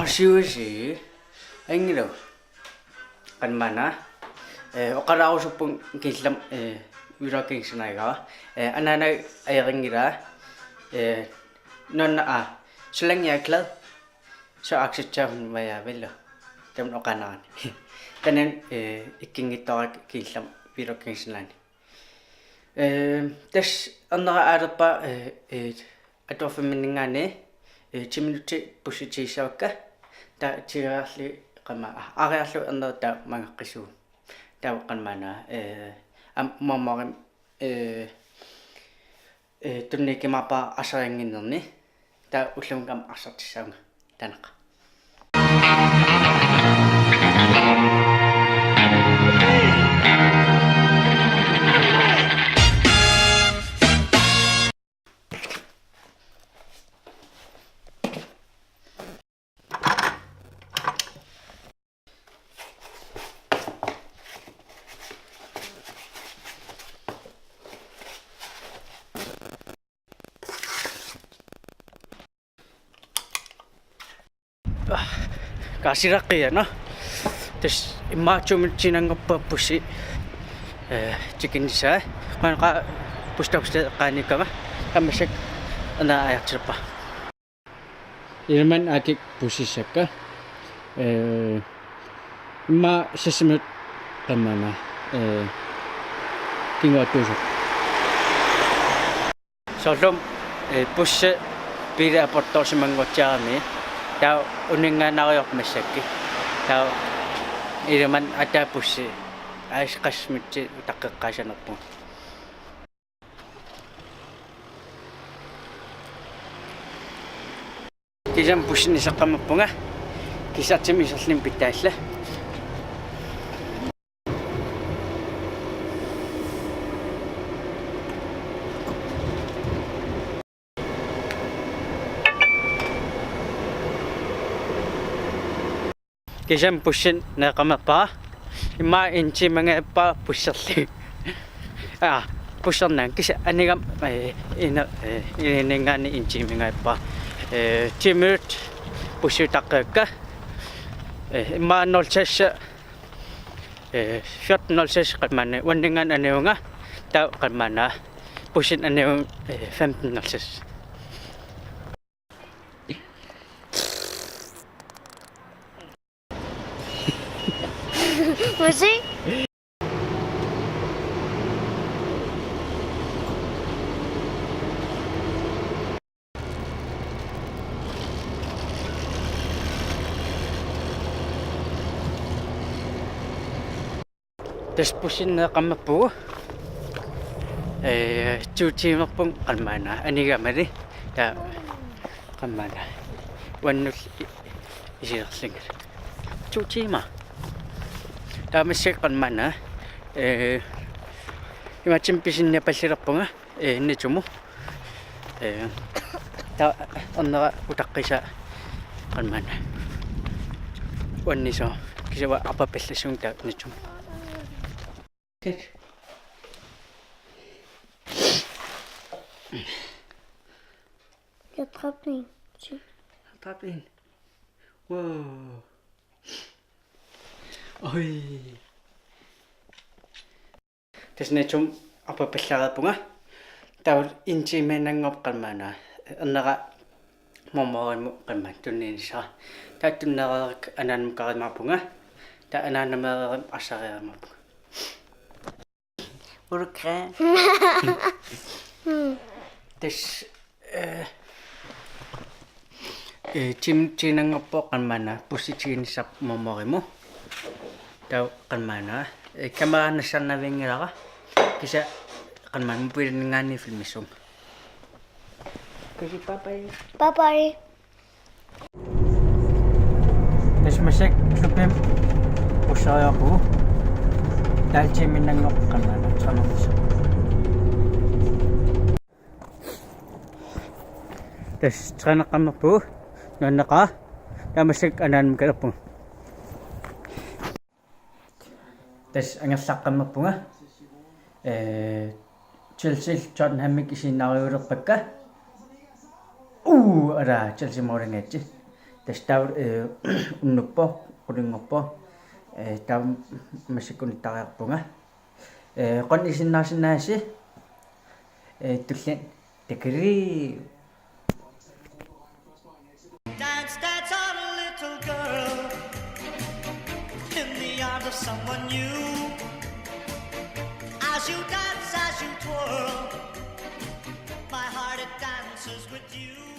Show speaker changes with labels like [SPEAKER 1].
[SPEAKER 1] 시우시 앵기로 간마나 오카라오스풍 길람 위라킹스나이가 아나나 아이링이라 nona selengnya klub so aksesam maya bello tem okanan tanen iking ito kilam virokingslan tes anna arpa atof miningane chimnuti pusichi sawka ta chirali kama arialu anna ta mangakisu ta kanmana mamam tunne kemapa asarangin ta ullungam asartisang tanaka kasiraki no terus macam cina ngapa pusi chicken sa kan ka pusta kani kama kami sek ana ayak cerpa ilman akik pusi seka ma sesemut tamana tinggal tujuh solom pusi pira porto semangocami tao uningan ako masaki tao iraman ada pusi ayos kasmitsi takakasya na po kisang pusi ni sa kamapo nga kisat sa misas limpitas la kisang pusin na kamapa ima inchi mga pa pusali pusan na kisa anigam ininga ni inchi mga pa chimut pusitakaka ima 06 shot 06 kalmana waningan ano nga tao kalmana pusin ano 1506
[SPEAKER 2] Masih?
[SPEAKER 1] Terus pusin na kamapo cuci mapung kalmana ani gamari ta kalmana wanus isirasing cuci mah dami sek kalmana macam pisin niya pasirap po nga ini cuma ta onna utak kaysa kalmana wani so kasi wa apa peslasyon ta ni cuma
[SPEAKER 2] Ya trapin.
[SPEAKER 1] Trapin. Wow. Oi. Terus ni cuma apa pesara po nga tahu inci menangop kalmana anaka momoran mo kalman tunin siya ta tunak anan kalma po nga ta anan naman asara mo po urka terus chinang po kalmana posichin sa momoran mo tahu kalmana kamera na siya navingira ka kasi kalman mo pwede nga ni filmisong kasi papay terus masik supim usaya ko dahil chimin nang ngok kalman at sa mga isa terus sana kama po na naka na masik anan mga po terus ang asak kama po nga Chelsea John Hamik isin na Europe pagka ara Chelsea mo rin ito тастав уннуппо qulingorpo таам массаккуниттариарпунга qonnisиннаасинааси туллан такри
[SPEAKER 3] Dance, dance on a little girl in the arms of someone new. As you dance, as you twirl, my heart it dances with you.